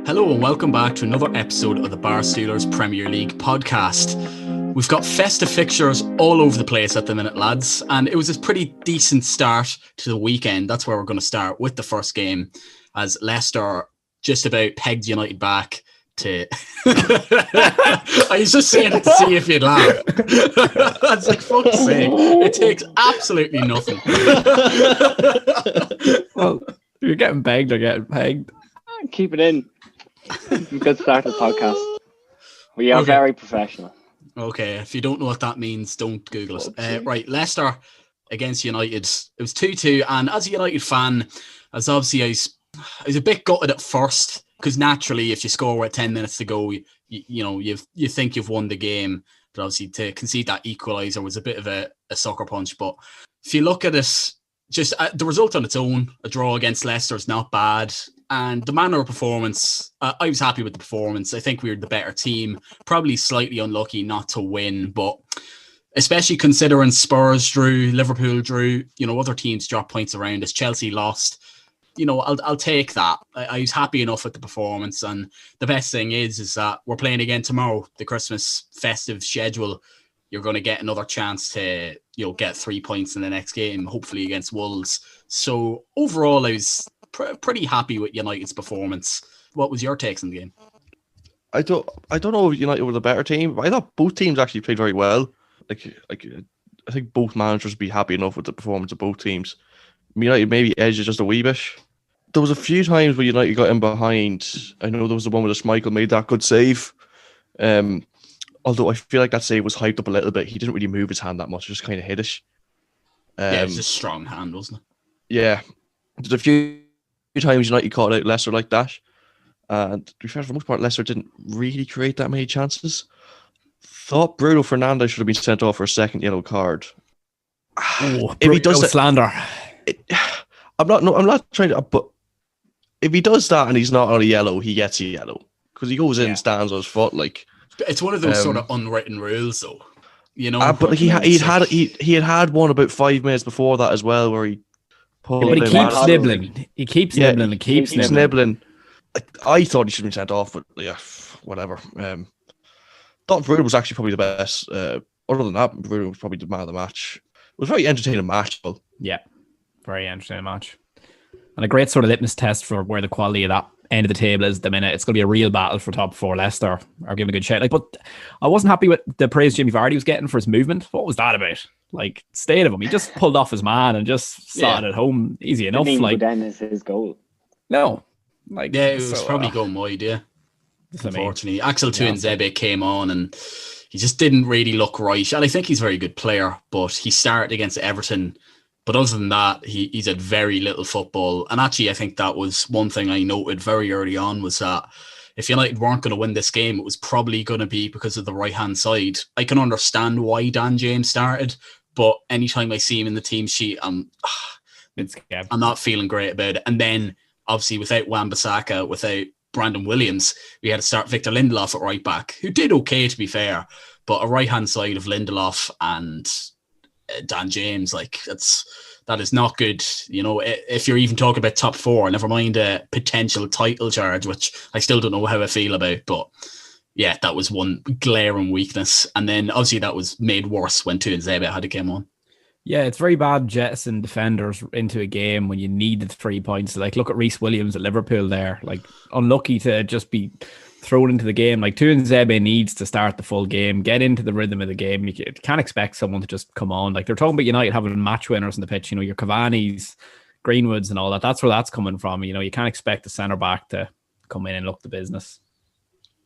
Hello and welcome back to another episode of the Barstoolers Premier League podcast. We've got festive fixtures all over the place at the minute, lads, and it was a pretty decent start to the weekend. That's where we're going to start with the first game, as Leicester just about pegged United back to... I was just saying it to see if you'd laugh. That's like, fuck's sake. It takes absolutely nothing. Well, you're getting pegged or getting pegged. Keep it in. Good start to the podcast. We are very professional. Okay, if you don't know what that means, don't Google it. Right, Leicester against United. It was 2-2, and as a United fan, as obviously I was a bit gutted at first, because naturally, if you score with 10 minutes to go, you think you've won the game. But obviously, to concede that equaliser was a bit of a sucker punch. But if you look at it, just the result on its own, a draw against Leicester is not bad. And the manner of performance, I was happy with the performance. I think we were the better team. Probably slightly unlucky not to win, but especially considering Spurs drew, Liverpool drew, other teams dropped points around us. Chelsea lost. I'll take that. I was happy enough with the performance. And the best thing is that we're playing again tomorrow, the Christmas festive schedule. You're going to get another chance to, get 3 points in the next game, hopefully against Wolves. So overall, I was pretty happy with United's performance. What was your takes on the game? I don't know if United were the better team, but I thought both teams actually played very well. Like I think both managers would be happy enough with the performance of both teams. United maybe edged just a wee bit. There was a few times where United got in behind. I know there was the one where Schmeichel made that good save. Although I feel like that save was hyped up a little bit. He didn't really move his hand that much. It just kind of hit it. Yeah, it was a strong hand, wasn't it? Yeah. There's a few times United caught out Leicester like that. And to be fair, for the most part, Leicester didn't really create that many chances. Thought Bruno Fernandes should have been sent off for a second yellow card. If he does that, slander. I'm not trying to, but if he does that and he's not on a yellow, he gets a yellow because he goes in and stands on his foot. Like it's one of those sort of unwritten rules, though. But he had one about 5 minutes before that as well, where he pulled. But he keeps nibbling. He keeps nibbling and keeps nibbling. I thought he should have been sent off, but yeah, whatever. Thought Bruno was actually probably the best. Other than that, Bruno was probably the man of the match. It was a very entertaining match, though. Yeah, very entertaining match. And a great sort of litmus test for where the quality of that end of the table is at the minute. It's going to be a real battle for top four. Leicester are giving a good shout. But I wasn't happy with the praise Jamie Vardy was getting for his movement. What was that about? Stayed of him. He just pulled off his man and just saw it at home. Easy enough. Then is his goal. No. It was probably going wide, yeah. Unfortunately. Axel Tuanzebe came on and he just didn't really look right. And I think he's a very good player, but he started against Everton. But other than that, he's had very little football. And actually, I think that was one thing I noted very early on was that if United weren't going to win this game, it was probably going to be because of the right-hand side. I can understand why Dan James started, but anytime I see him in the team sheet, I'm not feeling great about it. And then, obviously, without Wan-Bissaka, without Brandon Williams, we had to start Victor Lindelof at right back, who did okay, to be fair. But a right-hand side of Lindelof and Dan James, that is not good. If you're even talking about top four, never mind a potential title charge, which I still don't know how I feel about. But yeah, that was one glaring weakness. And then obviously that was made worse when Tuanzebe had to come on. Yeah, it's very bad jettison defenders into a game when you needed 3 points. Look at Reece Williams at Liverpool there. Unlucky to just be thrown into the game. Tuanzebe needs to start the full game, get into the rhythm of the game. You can't expect someone to just come on. They're talking about United having match winners in the pitch. Your Cavani's, Greenwoods and all that. That's where that's coming from. You can't expect the centre-back to come in and look the business.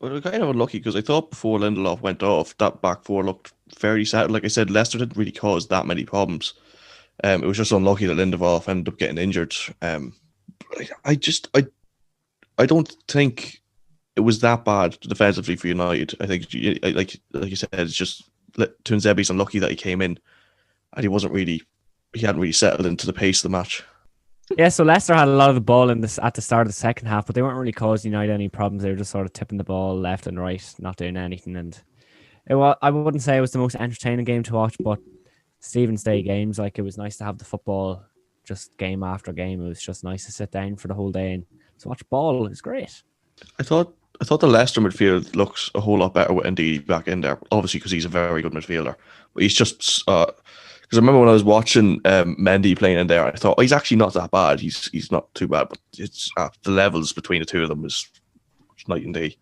Well, we're kind of unlucky because I thought before Lindelof went off, that back four looked fairly set. Like I said, Leicester didn't really cause that many problems. It was just unlucky that Lindelof ended up getting injured. I don't think it was that bad defensively for United. I think, like you said, it's just Tuanzebe's unlucky that he came in and he hadn't really settled into the pace of the match. Yeah, so Leicester had a lot of the ball at the start of the second half, but they weren't really causing United any problems. They were just sort of tipping the ball left and right, not doing anything. And I wouldn't say it was the most entertaining game to watch, but Stephen's Day games, it was nice to have the football just game after game. It was just nice to sit down for the whole day and to watch ball. It was great. I thought the Leicester midfield looks a whole lot better with Ndidi back in there. Obviously, because he's a very good midfielder. But he's just because I remember when I was watching Mendy playing in there, I thought, he's actually not that bad. He's not too bad, but it's the levels between the two of them is night and day.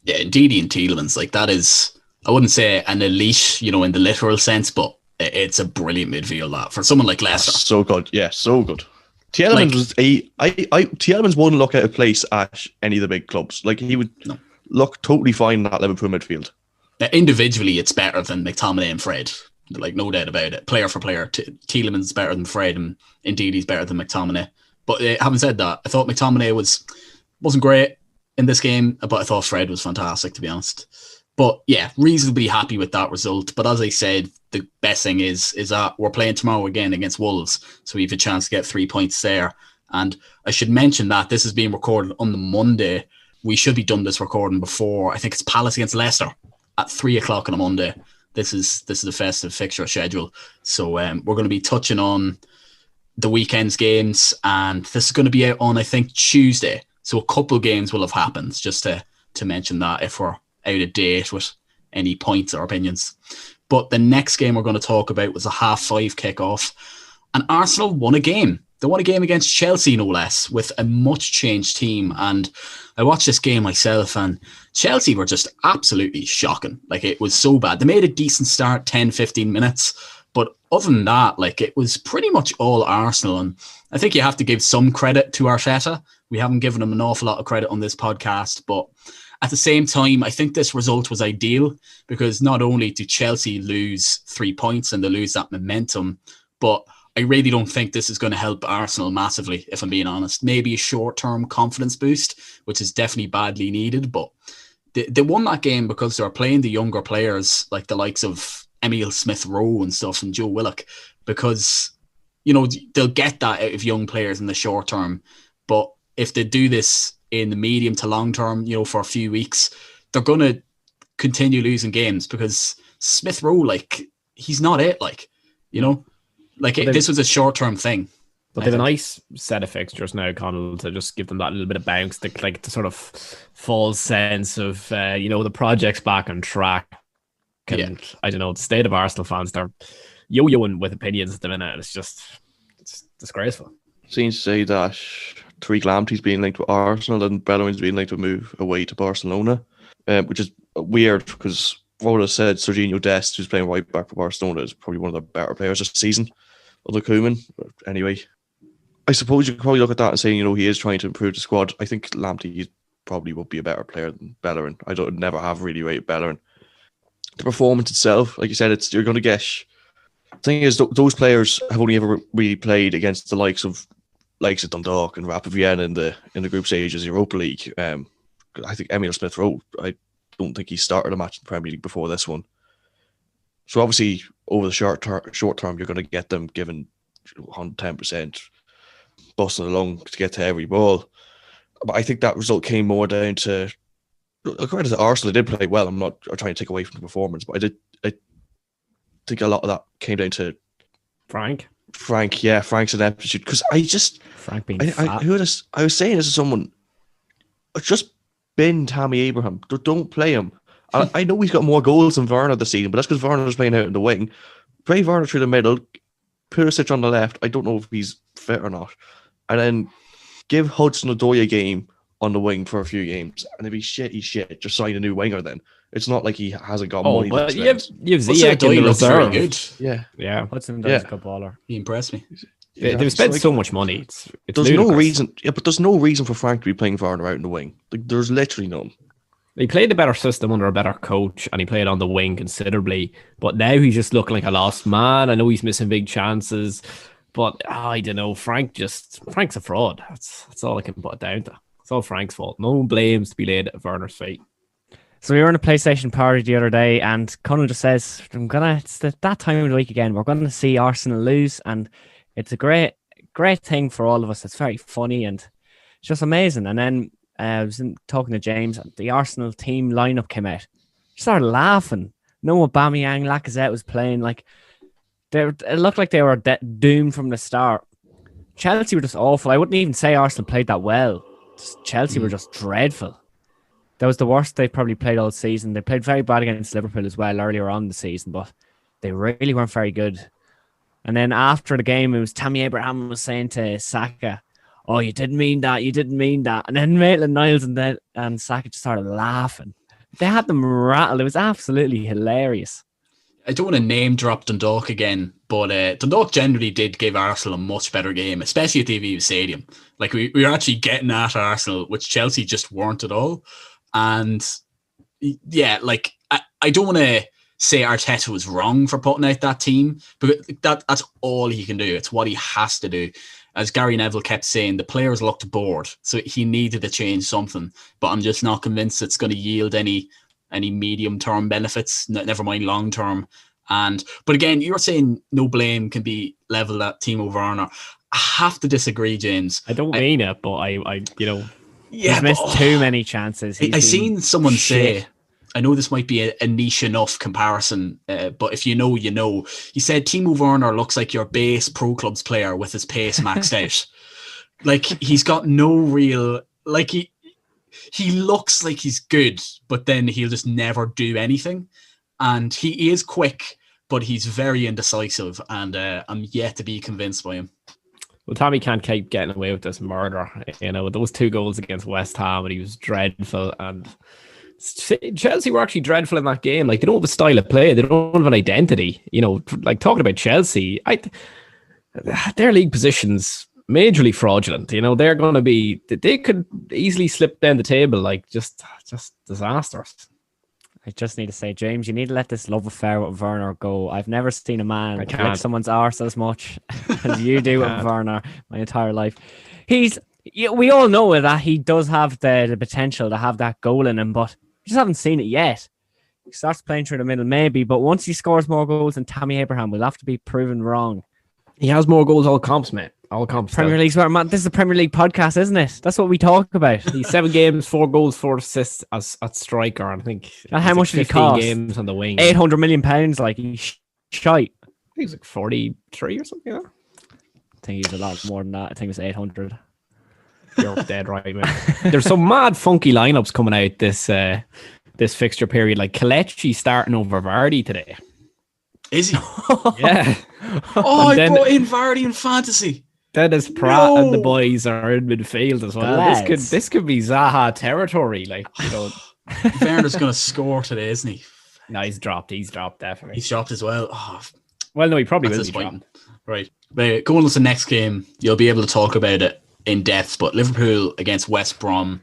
Yeah, Ndidi and Tielemans, like that is, I wouldn't say an elite, in the literal sense, but it's a brilliant midfield that for someone like Leicester. So good, yeah, so good. Tielemans was Tielemans wouldn't look out of place at any of the big clubs. Like he would look totally fine in that Liverpool midfield. Individually, it's better than McTominay and Fred. Like no doubt about it. Player for player, Tielemans is better than Fred, and indeed he's better than McTominay. But having said that, I thought McTominay wasn't great in this game, but I thought Fred was fantastic, to be honest. But yeah, reasonably happy with that result. But as I said, the best thing is that we're playing tomorrow again against Wolves, so we have a chance to get 3 points there. And I should mention that this is being recorded on the Monday. We should be done this recording before, I think it's Palace against Leicester at 3 o'clock on a Monday. This is the festive fixture schedule. So we're going to be touching on the weekend's games, and this is going to be out on, I think, Tuesday. So a couple games will have happened, just to mention that if we're out of date with any points or opinions. But the next game we're going to talk about was a 5:30 kickoff, and Arsenal won a game. They won a game against Chelsea, no less, with a much changed team. And I watched this game myself, and Chelsea were just absolutely shocking. Like, it was so bad. They made a decent start, 10, 15 minutes. But other than that, like, it was pretty much all Arsenal. And I think you have to give some credit to Arteta. We haven't given him an awful lot of credit on this podcast. But at the same time, I think this result was ideal, because not only do Chelsea lose 3 points and they lose that momentum, but I really don't think this is going to help Arsenal massively, if I'm being honest. Maybe a short-term confidence boost, which is definitely badly needed, but they won that game because they were playing the younger players, like the likes of Emile Smith-Rowe and stuff, and Joe Willock, because, they'll get that out of young players in the short term. But if they do this in the medium to long term, for a few weeks, they're going to continue losing games, because Smith-Rowe, he's not it, this was a short-term thing. But they have a nice set of fixtures now, Connell, to just give them that little bit of bounce, the sort of false sense of, the project's back on track. And I don't know, the state of Arsenal fans, they're yo-yoing with opinions at the minute. It's disgraceful. Seems to say that Tariq Lamptey's being linked with Arsenal and Bellerin's being linked to move away to Barcelona, which is weird, because what I said, Serginho Dest, who's playing right back for Barcelona, is probably one of the better players this season, other Koeman. But anyway, I suppose you could probably look at that and say, he is trying to improve the squad. I think Lamptey probably would be a better player than Bellerin. I don't never have really rated Bellerin. The performance itself, like you said, you're going to get. The thing is, those players have only ever really played against the likes of Dundalk and Rapid Vienna in the group stages, Europa League. I think Emile Smith-Rowe, I don't think he started a match in the Premier League before this one. So obviously, over the short term, you're going to get them given 110%, busting along to get to every ball. But I think that result came more down to, according to Arsenal, they did play well. I'm not trying to take away from the performance, but I think a lot of that came down to Frank, Frank's ineptitude. Because Frank being fat. I was saying this to someone, just bin Tammy Abraham. Don't play him. I know he's got more goals than Werner this season, but that's because Werner's playing out in the wing. Play Werner through the middle, Pulisic on the left. I don't know if he's fit or not. And then give Hudson-Odoi a game on the wing for a few games. And if he's shit, just sign a new winger then. It's not like he hasn't got money. But you have Ziyech in the reserve. Good. Yeah. Hudson-Odoi's a good baller. He impressed me. They've spent so much money. It's there's ludicrous. no reason. Yeah, but there's no reason for Frank to be playing Werner out in the wing. There's literally none. He played a better system under a better coach, and he played on the wing considerably. But now he's just looking like a lost man. I know he's missing big chances, but I don't know. Frank's a fraud. That's all I can put it down to. It's all Frank's fault. No blames to be laid at Werner's feet. So we were in a PlayStation party the other day, and Conor just says, it's that time of the week again. We're going to see Arsenal lose, and it's a great thing for all of us. It's very funny, and it's just amazing. And then I was talking to James, and the Arsenal team lineup came out. Just started laughing. No Aubameyang, Lacazette was playing. It looked like they were doomed from the start. Chelsea were just awful. I wouldn't even say Arsenal played that well. Chelsea were just dreadful. That was the worst they've probably played all season. They played very bad against Liverpool as well earlier on in the season, but they really weren't very good. And then after the game, it was Tammy Abraham was saying to Saka, "Oh, you didn't mean that. You didn't mean that." And then Maitland-Niles and Saka just started laughing. They had them rattled. It was absolutely hilarious. I don't want to name drop Dundalk again, but Dundalk generally did give Arsenal a much better game, especially at the Aviva Stadium. Like we were actually getting at Arsenal, which Chelsea just weren't at all. And yeah, like I don't want to say Arteta was wrong for putting out that team, but that's all he can do. It's what he has to do. As Gary Neville kept saying, the players looked bored, so he needed to change something. But I'm just not convinced it's going to yield any medium-term benefits, never mind long-term. But again, you're saying no blame can be leveled at Timo Werner. I have to disagree, James. I don't mean it, but I he's missed too many chances. I seen someone say, I know this might be a niche enough comparison, but if you know, you know. He said Timo Werner looks like your base pro clubs player with his pace maxed out. Like he's got no real, like he looks like he's good, but then he'll just never do anything. And he is quick, but he's very indecisive, and I'm yet to be convinced by him. Well, Tommy can't keep getting away with this murder. Those 2 goals against West Ham, and he was dreadful. And Chelsea were actually dreadful in that game. Like, they don't have a style of play. They don't have an identity. Like talking about Chelsea, their league positions majorly fraudulent. They're going to be. They could easily slip down the table. Like just disastrous. I just need to say, James, you need to let this love affair with Werner go. I've never seen a man lick someone's arse as much as you do with Werner my entire life. We all know that he does have the potential to have that goal in him, but we just haven't seen it yet. He starts playing through the middle, maybe, but once he scores more goals than Tammy Abraham, we'll have to be proven wrong. He has more goals all comps, mate. All comps. Premier League's where, man. This is a Premier League podcast, isn't it? That's what we talk about. He's 7 games, 4 goals, 4 assists at striker. And I think. And how much did he cost? Games on the wing. £800 million. Like he's shite. I think he's like 43 or something like that. I think he's a lot more than that. I think it's 800. You're dead right, man. There's some mad funky lineups coming out this fixture period. Like Kelechi starting over Vardy today. Is he? Yeah. I brought in Vardy in fantasy. Dennis Pratt and the boys are in midfield as well. This could be Zaha territory. Like, Werner's going to score today, isn't he? No, he's dropped. Definitely. He's dropped as well. Oh, well, no, he probably will be dropped. Right. But going on to the next game, you'll be able to talk about it in depth. But Liverpool against West Brom.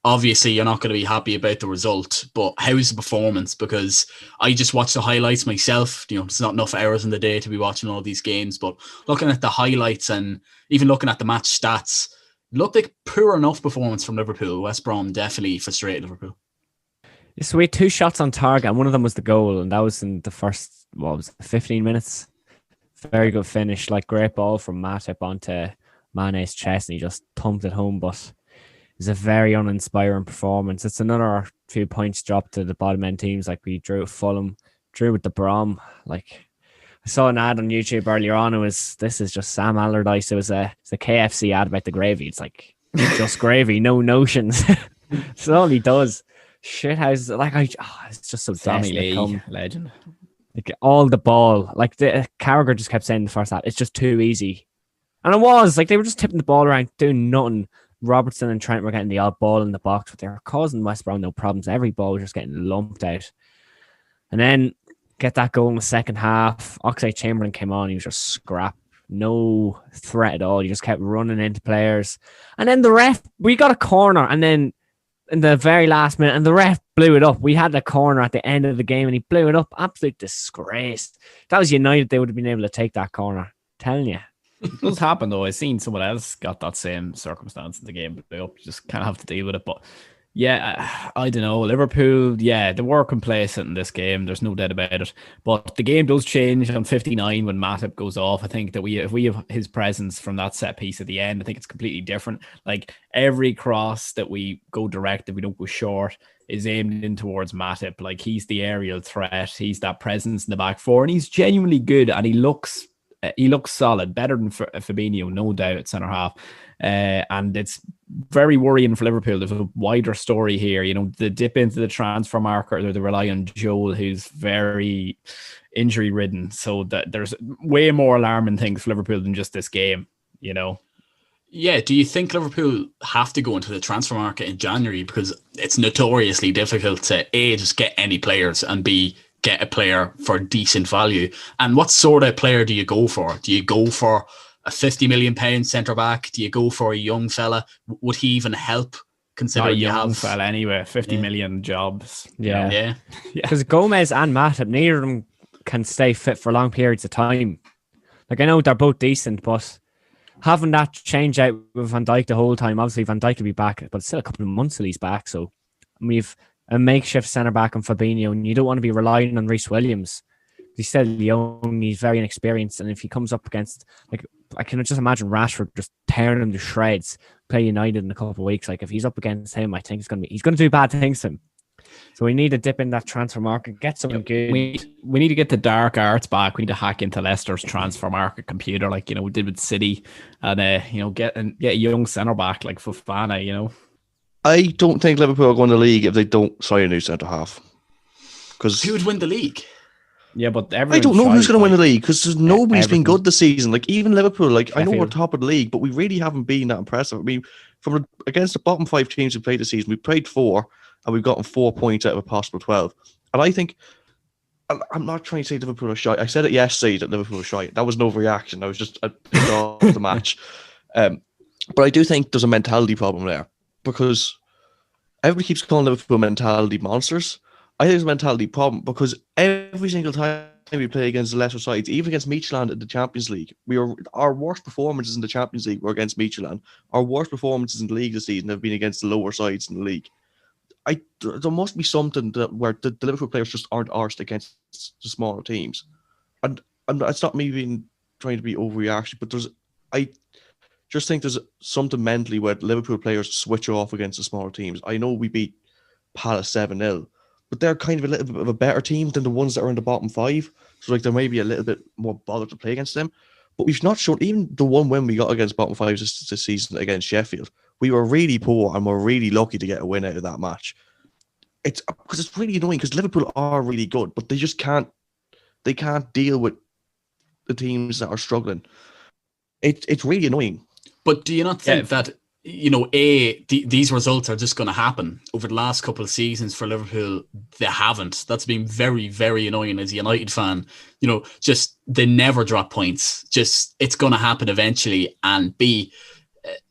Obviously, you're not going to be happy about the result, but how's the performance? Because I just watched the highlights myself. It's not enough hours in the day to be watching all these games, but looking at the highlights and even looking at the match stats, it looked like poor enough performance from Liverpool. West Brom definitely frustrated Liverpool. So we had 2 shots on target, and one of them was the goal, and that was in the first, 15 minutes? Very good finish, like great ball from Matip onto Mane's chest, and he just thumped it home, but it's a very uninspiring performance. It's another few points dropped to the bottom end teams. Like we drew at Fulham, drew with the Brom. Like I saw an ad on YouTube earlier on. This is just Sam Allardyce. It was a KFC ad about the gravy. It's like just gravy, no notions. That's all he does. Shit houses. Like it's just so Sammy Lee, legend. Like all the ball. Like Carragher just kept saying in the first half, it's just too easy. And it was like they were just tipping the ball around, doing nothing. Robertson and Trent were getting the odd ball in the box, but they were causing West Brom no problems. Every ball was just getting lumped out. And then get that goal in the second half. Oxlade-Chamberlain came on. He was just scrap. No threat at all. He just kept running into players. And then the ref, we got a corner. And then in the very last minute, and the ref blew it up. We had the corner at the end of the game and he blew it up. Absolute disgrace. If that was United, they would have been able to take that corner. I'm telling you. It does happen though. I've seen someone else got that same circumstance in the game, but you just kind of have to deal with it. But yeah, I don't know. Liverpool, yeah, they were complacent in this game. There's no doubt about it. But the game does change on 59 when Matip goes off. I think that if we have his presence from that set piece at the end, I think it's completely different. Like every cross that we go direct, if we don't go short, is aimed in towards Matip. Like he's the aerial threat. He's that presence in the back four, and he's genuinely good. And he looks he looks solid, better than Fabinho, no doubt, at centre half. And it's very worrying for Liverpool. There's a wider story here. You know, the dip into the transfer market, they rely on Joel, who's very injury ridden. So that there's way more alarming things for Liverpool than just this game, you know. Yeah, do you think Liverpool have to go into the transfer market in January because it's notoriously difficult to A, just get any players, and B, get a player for decent value? And what sort of player do you go for? Do you go for a £50 million centre back? Do you go for a young fella? Would he even help? Considering Not a young fella anyway. 50 million jobs. Yeah. Because Gomez and Matip, neither of them can stay fit for long periods of time. Like, I know they're both decent, but having that change out with Van Dijk the whole time, obviously Van Dijk will be back, but it's still a couple of months till he's back. So we've a makeshift centre back on Fabinho, and you don't want to be relying on Reece Williams. He's still young, he's very inexperienced, and if he comes up against, like, I can just imagine Rashford just tearing him to shreds, play United in a couple of weeks. Like, if he's up against him, I think he's going to do bad things to him. So we need to dip in that transfer market, get someone good. We need to get the dark arts back. We need to hack into Leicester's transfer market computer, like, you know, we did with City, and you know, get a young centre back like Fofana. You know, I don't think Liverpool are going to the league if they don't sign a new centre half. Because who would win the league? Yeah, but I don't know who's going to win the league because nobody's been good this season. Like, even Liverpool, like, I know we're top of the league, but we really haven't been that impressive. I mean, against the bottom 5 teams we played this season, we played 4 and we've gotten 4 points out of a possible 12. And I think, I'm not trying to say Liverpool are shy. I said it yesterday that Liverpool are shy. That was no reaction. I was just pissed off the match. But I do think there's a mentality problem there because everybody keeps calling Liverpool mentality monsters. I think it's a mentality problem because every single time we play against the lesser sides, even against Midtjylland in the Champions League, our worst performances in the Champions League were against Midtjylland. Our worst performances in the league this season have been against the lower sides in the league. There must be something where the Liverpool players just aren't arsed against the smaller teams. And it's not me being trying to be overreaction, but I just think there's something mentally where Liverpool players switch off against the smaller teams. I know we beat Palace 7-0. But they're kind of a little bit of a better team than the ones that are in the bottom 5. So, like, there may be a little bit more bothered to play against them. But we've not shown, even the one win we got against bottom 5 this season against Sheffield, we were really poor and we're really lucky to get a win out of that match. It's because it's really annoying because Liverpool are really good, but they just can't deal with the teams that are struggling. It's really annoying. But do you not think that, you know, these results are just going to happen over the last couple of seasons for Liverpool? They haven't. That's been very, very annoying as a United fan. You know, just they never drop points. Just it's going to happen eventually. And B,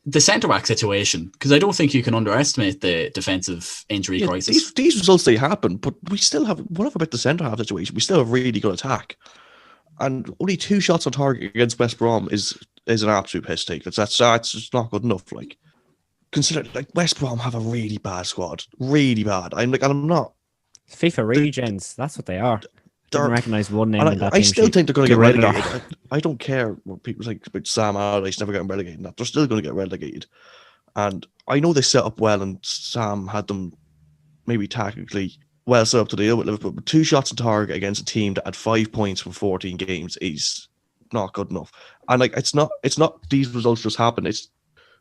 the centre-back situation, because I don't think you can underestimate the defensive injury crisis. These results, they happen, but we still have, whatever about the centre-half situation, we still have really good attack. And only 2 shots on target against West Brom is an absolute piss take. That's just not good enough. Like, consider, like, West Brom have a really bad squad, really bad. I'm not FIFA regens. That's what they are. Didn't recognise one name. I still think they're going to get relegated. I don't care what people think about Sam Allardyce never getting relegated. They're still going to get relegated. And I know they set up well, and Sam had them maybe tactically well set up to deal with Liverpool. But 2 shots on target against a team that had 5 points from 14 games is not good enough. And like, it's not these results just happen.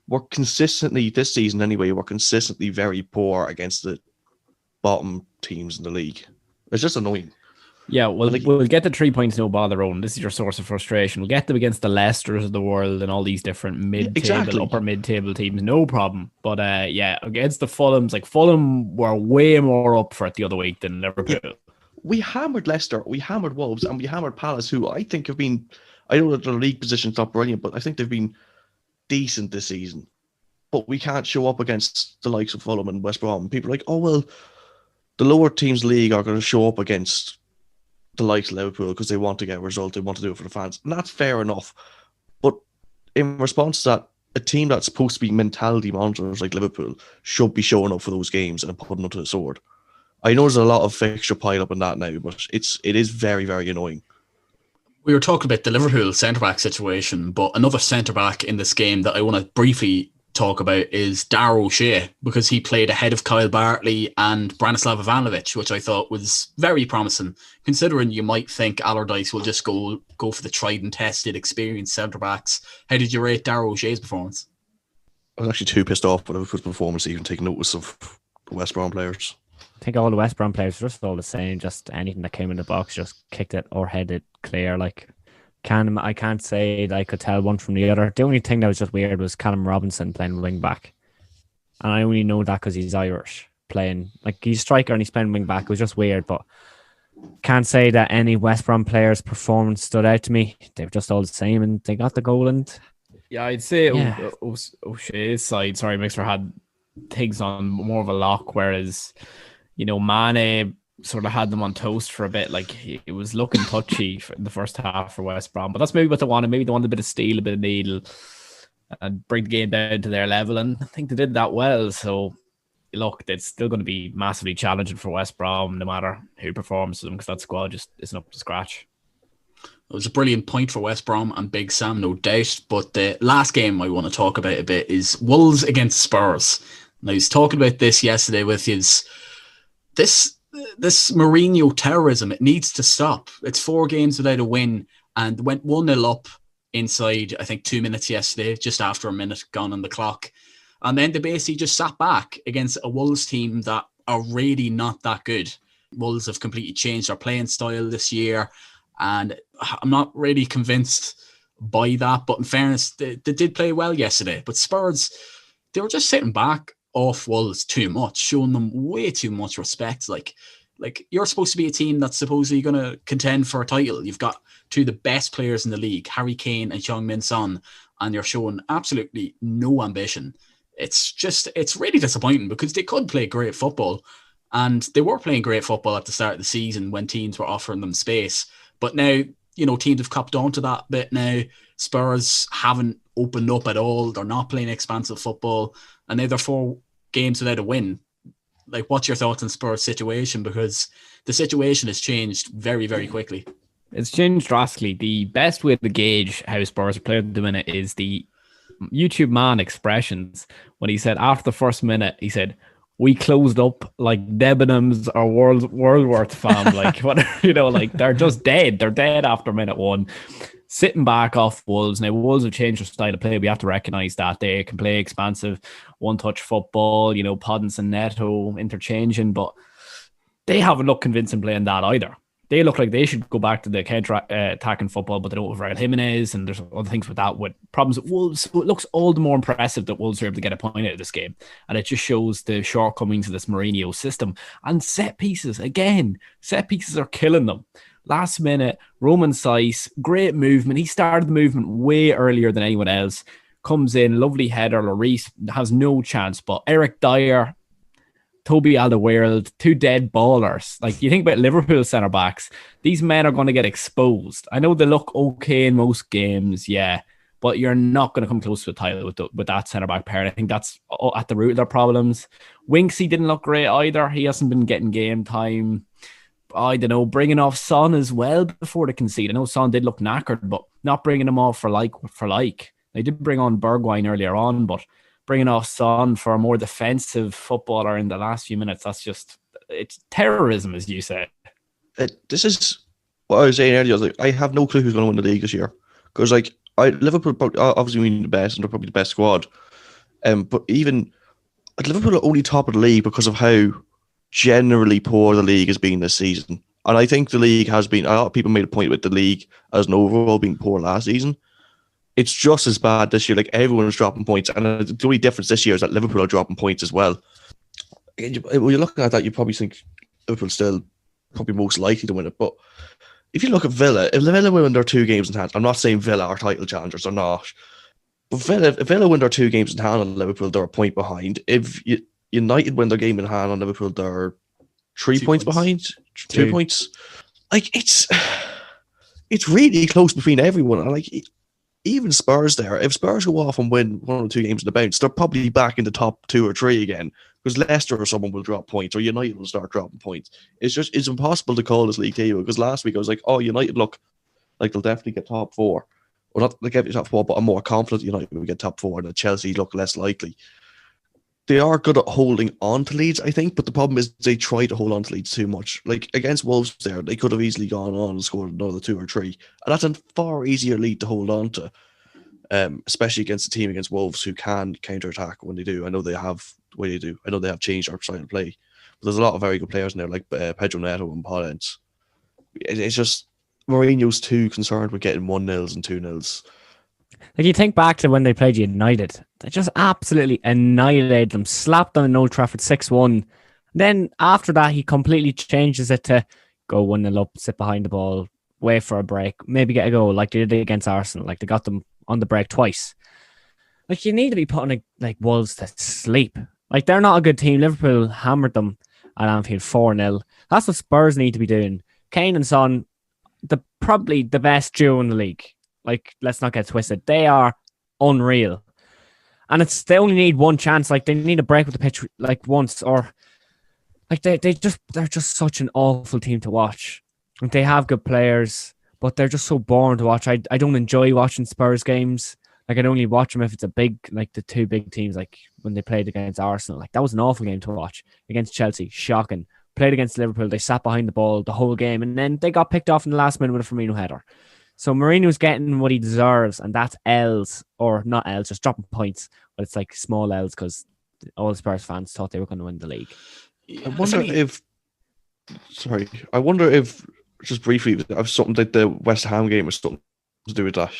We're consistently, this season anyway, we're consistently very poor against the bottom teams in the league. It's just annoying. Yeah, we'll get the 3 points, no bother, Owen. This is your source of frustration. We'll get them against the Leicesters of the world and all these different mid-table, upper mid-table teams, no problem. But against the Fulhams, like, Fulham were way more up for it the other week than Liverpool. Yeah. We hammered Leicester, we hammered Wolves, and we hammered Palace, who I think have been, I know that their league position's not brilliant, but I think they've been decent this season. But we can't show up against the likes of Fulham and West Brom. People are like, oh, well, the lower teams league are going to show up against the likes of Liverpool because they want to get a result, they want to do it for the fans. And that's fair enough. But in response to that, a team that's supposed to be mentality monsters like Liverpool should be showing up for those games and putting them to the sword. I know there's a lot of fixture pile up in that now, but it is very, very annoying. We were talking about the Liverpool centre-back situation, but another centre-back in this game that I want to briefly talk about is Darragh O'Shea, because he played ahead of Kyle Bartley and Branislav Ivanovic, which I thought was very promising, considering you might think Allardyce will just go for the tried and tested, experienced centre-backs. How did you rate Darragh O'Shea's performance? I was actually too pissed off with Liverpool's performance to even take notice of the West Brom players. I think all the West Brom players were just all the same. Just anything that came in the box, just kicked it or headed clear. Like, I can't say that I could tell one from the other. The only thing that was just weird was Callum Robinson playing wing back, and I only know that because he's Irish, playing like he's a striker and he's playing wing back. It was just weird, but can't say that any West Brom players' performance stood out to me. They were just all the same, and they got the goal. And yeah, I'd say O'Shea's side. Sorry, Mixer had things on more of a lock, whereas Mane sort of had them on toast for a bit. Like, it was looking touchy in the first half for West Brom, but that's maybe what they wanted. Maybe they wanted a bit of steel, a bit of needle, and bring the game down to their level, and I think they did that well. So look, it's still going to be massively challenging for West Brom no matter who performs for them, because that squad just isn't up to scratch. It was a brilliant point for West Brom and Big Sam, no doubt. But the last game I want to talk about a bit is Wolves against Spurs. And I was talking about this yesterday with you. This Mourinho terrorism, it needs to stop. It's 4 games without a win, and went 1-0 up inside, I think, 2 minutes yesterday, just after a minute gone on the clock. And then they basically just sat back against a Wolves team that are really not that good. Wolves have completely changed their playing style this year, and I'm not really convinced by that. But in fairness, they did play well yesterday. But Spurs, they were just sitting back off Wolves too much, showing them way too much respect. Like you're supposed to be a team that's supposedly going to contend for a title. You've got 2 of the best players in the league, Harry Kane and Heung-min Son, and you're showing absolutely no ambition. It's really disappointing, because they could play great football, and they were playing great football at the start of the season when teams were offering them space. But now, teams have copped on to that bit now. Spurs haven't opened up at all. They're not playing expansive football, and now they're 4 games without a win. Like, what's your thoughts on Spurs' situation? Because the situation has changed very, very quickly. It's changed drastically. The best way to gauge how Spurs are playing at the minute is the YouTube man expressions. When he said after the first minute, he said, "We closed up like Debenhams or Worldworth fam." Like, whatever, like they're just dead. They're dead after minute 1. Sitting back off Wolves. Now, Wolves have changed their style of play. We have to recognise that. They can play expansive, one-touch football, Podence and Neto interchanging, but they haven't looked convincing playing that either. They look like they should go back to the counter-attacking football, but they don't have Raul Jimenez, and there's other things with that, with problems with Wolves. So it looks all the more impressive that Wolves are able to get a point out of this game, and it just shows the shortcomings of this Mourinho system. And set pieces, again, set pieces are killing them. Last minute, Roman Saiss, great movement. He started the movement way earlier than anyone else. Comes in, lovely header. Lloris has no chance, but Eric Dyer, Toby Alderweireld, 2 dead ballers. Like, you think about Liverpool centre-backs, these men are going to get exposed. I know they look okay in most games, yeah, but you're not going to come close to a title with that centre-back pair. I think that's at the root of their problems. Winksy didn't look great either. He hasn't been getting game time. I don't know, bringing off Son as well before the concede. I know Son did look knackered, but not bringing him off for like. They did bring on Bergwijn earlier on, but bringing off Son for a more defensive footballer in the last few minutes, it's terrorism, as you said. This is what I was saying earlier. I have no clue who's going to win the league this year, because Liverpool obviously mean the best, and they're probably the best squad. But even Liverpool are only top of the league because of how generally poor the league has been this season. And I think the league has been, a lot of people made a point with the league as an overall being poor last season. It's just as bad this year. Like, everyone's dropping points, and the only difference this year is that Liverpool are dropping points as well. When you're looking at that, you probably think Liverpool's still probably most likely to win it. But if you look at Villa, if Villa win their 2 games in hand, I'm not saying Villa are title challengers or not, but if Villa win their 2 games in hand on Liverpool, they're a point behind. If United win their game in hand on Liverpool, they're 3 points behind. 2 points. Like, it's really close between everyone. And like, even Spurs there, if Spurs go off and win 1 or 2 games in the bounce, they're probably back in the top 2 or 3 again, because Leicester or someone will drop points, or United will start dropping points. It's impossible to call this league table, because last week I was like, oh, United look like they'll definitely get top 4, well, not like get top 4, but I'm more confident United will get top 4, and that Chelsea look less likely. They are good at holding on to leads, I think, but the problem is they try to hold on to leads too much. Like against Wolves there, they could have easily gone on and scored another 2 or 3. And that's a far easier lead to hold on to, especially against a team against Wolves who can counter-attack when they do. I know they have changed our style of play. But there's a lot of very good players in there, like Pedro Neto and Paul Ince. It's just Mourinho's too concerned with getting 1-0s and 2-0s. Like, you think back to when they played United, they just absolutely annihilated them, slapped them in Old Trafford 6-1. Then after that, he completely changes it to go 1-0 up, sit behind the ball, wait for a break, maybe get a goal like they did against Arsenal. Like, they got them on the break twice. Like, you need to be putting Wolves to sleep. Like, they're not a good team. Liverpool hammered them at Anfield 4-0. That's what Spurs need to be doing. Kane and Son, probably the best duo in the league. Like, let's not get twisted. They are unreal. And they only need one chance. Like, they need a break with the pitch like once, or like they're just such an awful team to watch. Like, they have good players, but they're just so boring to watch. I don't enjoy watching Spurs games. Like, I'd only watch them if it's the 2 big teams, like when they played against Arsenal. Like, that was an awful game to watch. Against Chelsea, shocking. Played against Liverpool, they sat behind the ball the whole game, and then they got picked off in the last minute with a Firmino header. So Mourinho's getting what he deserves, and that's L's, or not L's, just dropping points. But it's like small L's because all Spurs fans thought they were going to win the league. I wonder if just briefly, something like the West Ham game was something to do with that.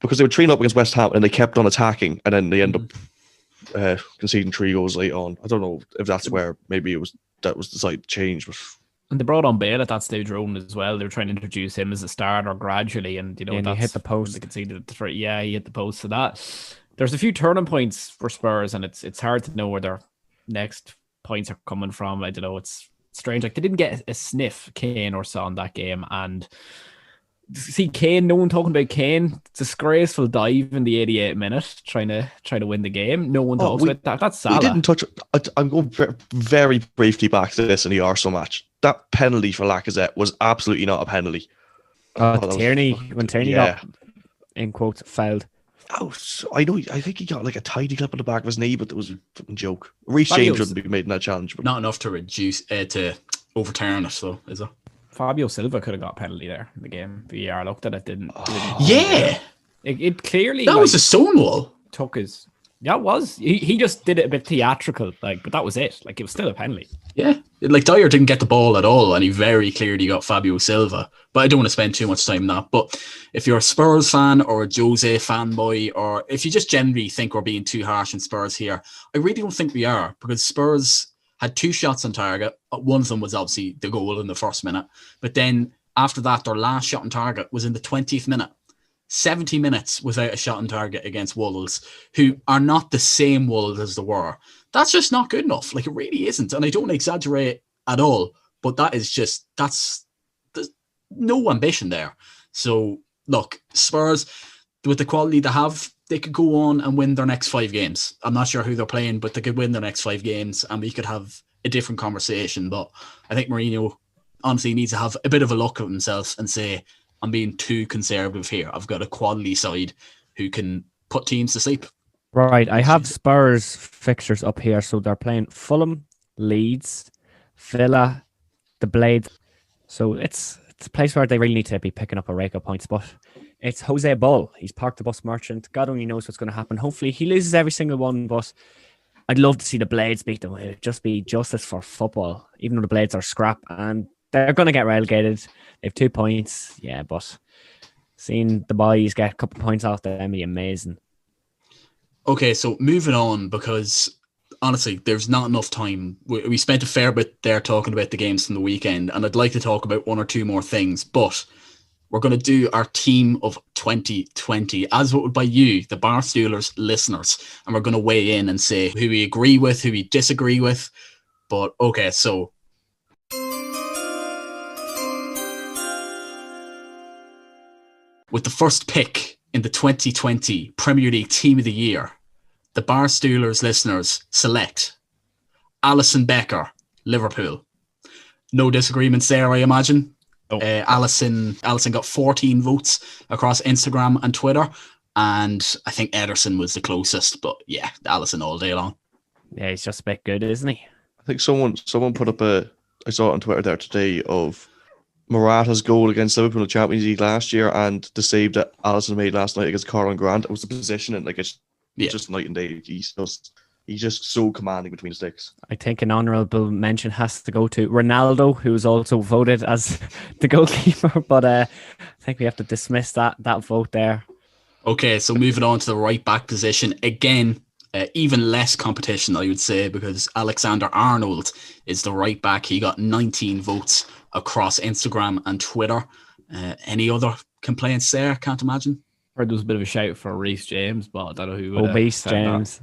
Because they were 3-0 up against West Ham and they kept on attacking, and then they end up conceding 3 goals late on. I don't know if that's where maybe that was the side change, but. And they brought on Bale at that stage, Rowan, as well. They were trying to introduce him as a starter gradually, and he hit the post. They conceded the 3. Yeah, he hit the post. So there's a few turning points for Spurs, and it's hard to know where their next points are coming from. I don't know. It's strange. Like, they didn't get a sniff, Kane or Son, that game, and see Kane. No one talking about Kane. Disgraceful dive in the 88th minute, trying to win the game. No one talks about that. That's Salah. We didn't touch. I'm going very briefly back to this in the Arsenal match. That penalty for Lacazette was absolutely not a penalty. Tierney, when Tierney got, in quotes, fouled. Oh, I know. I think he got like a tidy clip on the back of his knee, but it was a fucking joke. Reece James shouldn't be made in that challenge. But. Not enough to to overturn it, though, is it? Fabio Silva could have got a penalty there in the game. VAR looked at it, didn't. Yeah. It clearly... That was a Stonewall. Took his... Yeah, it was. He just did it a bit theatrical, but that was it. Like, it was still a penalty. Yeah. Like, Dyer didn't get the ball at all, and he very clearly got Fabio Silva. But I don't want to spend too much time on that. But if you're a Spurs fan or a Jose fanboy, or if you just generally think we're being too harsh on Spurs here, I really don't think we are, because Spurs had 2 shots on target. One of them was obviously the goal in the first minute. But then after that, their last shot on target was in the 20th minute. 70 minutes without a shot on target against Wolves, who are not the same Wolves as they were. That's just not good enough. Like, it really isn't. And I don't exaggerate at all, but there's no ambition there. So, look, Spurs, with the quality they have, they could go on and win their next 5 games. I'm not sure who they're playing, but they could win their next 5 games and we could have a different conversation. But I think Mourinho honestly needs to have a bit of a look at himself and say, I'm being too conservative here. I've got a quality side who can put teams to sleep. Right, I have Spurs fixtures up here. So they're playing Fulham, Leeds, Villa, the Blades. So it's a place where they really need to be picking up a rake of points. But it's Jose Bull. He's parked the bus merchant. God only knows what's going to happen. Hopefully he loses every single one, but I'd love to see the Blades beat them. It would just be justice for football, even though the Blades are scrap and they're going to get relegated. They have 2 points. Yeah, but seeing the boys get a couple of points off them would be amazing. Okay, so moving on, because honestly, there's not enough time. We spent a fair bit there talking about the games from the weekend, and I'd like to talk about 1 or 2 more things, but we're going to do our team of 2020 as voted by you, the Barstoolers listeners, and we're going to weigh in and say who we agree with, who we disagree with. But okay, so with the first pick in the 2020 Premier League Team of the Year, the Barstoolers listeners select Alisson Becker, Liverpool. No disagreements there, I imagine. Allison got 14 votes across Instagram and Twitter, and I think Ederson was the closest. But yeah, Allison all day long. Yeah, he's just a bit good, isn't he? I think someone put up I saw it on Twitter there today of Morata's goal against Liverpool in the Champions League last year and the save that Alisson made last night against Carl Grant. It was the position, and it's just night and day. He's just so commanding between the sticks. I think an honourable mention has to go to Ronaldo, who's also voted as the goalkeeper, but I think we have to dismiss that vote there. Okay, so moving on to the right back position again. Even less competition, I would say, because Alexander-Arnold is the right back. He got 19 votes across Instagram and Twitter. Any other complaints there? Can't imagine. Heard there was a bit of a shout for Reece James, but I don't know who would Obese James.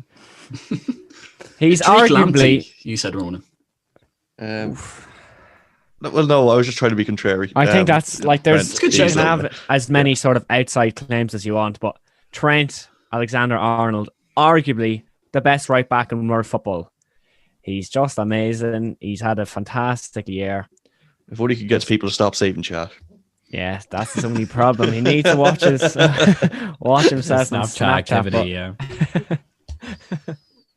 He's Drake arguably... Lamptey, you said, Ronan. Well, no, I was just trying to be contrary. I think that's like there's good you shout. can have as many sort of outside claims as you want, but Trent Alexander-Arnold, arguably the best right back in world football. He's just amazing. He's had a fantastic year. If only he could get people to stop saving chat. Yeah, that's his only problem. He needs to watch himself on Snapchat activity. But... Yeah.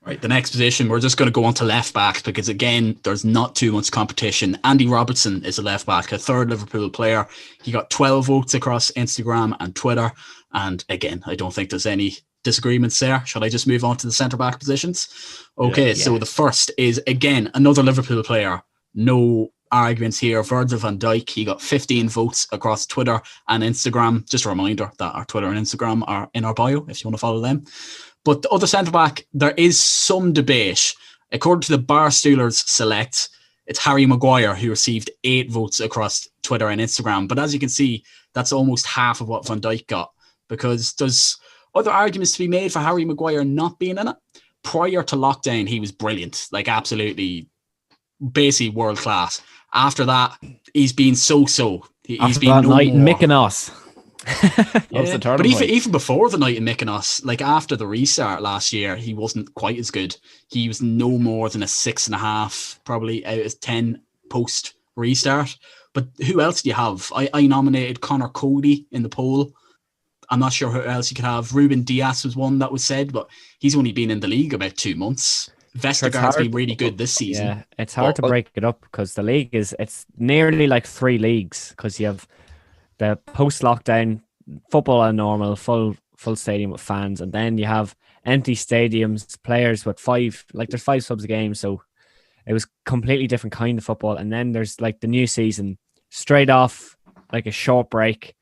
Right, the next position, we're just going to go on to left backs because, again, there's not too much competition. Andy Robertson is a left back, a third Liverpool player. He got 12 votes across Instagram and Twitter. And again, I don't think there's any disagreements there. Shall I just move on to the centre back positions? Okay, so the first is, again, another Liverpool player. No arguments here. Virgil van Dijk, he got 15 votes across Twitter and Instagram. Just a reminder that our Twitter and Instagram are in our bio if you want to follow them. But the other centre-back, there is some debate. According to the Barstoolers select, it's Harry Maguire who received 8 votes across Twitter and Instagram. But as you can see, that's almost half of what Van Dijk got, because there's other arguments to be made for Harry Maguire not being in it. Prior to lockdown, he was brilliant, like absolutely, basically world class. After that, he's been so-so. He's been that night in Mykonos. Yeah, but even before the night in Mykonos, like after the restart last year, he wasn't quite as good. He was no more than a 6.5, probably out of 10 post restart. But who else do you have? I nominated Connor Cody in the poll. I'm not sure who else you could have. Ruben Diaz was one that was said, but he's only been in the league about 2 months. Vestergaard's been really good this season. Yeah, it's hard to break it up because the league it's nearly like 3 leagues because you have the post-lockdown football and normal full stadium with fans, and then you have empty stadiums, players with 5, like there's 5 subs a game, so it was completely different kind of football. And then there's like the new season straight off, like a short break.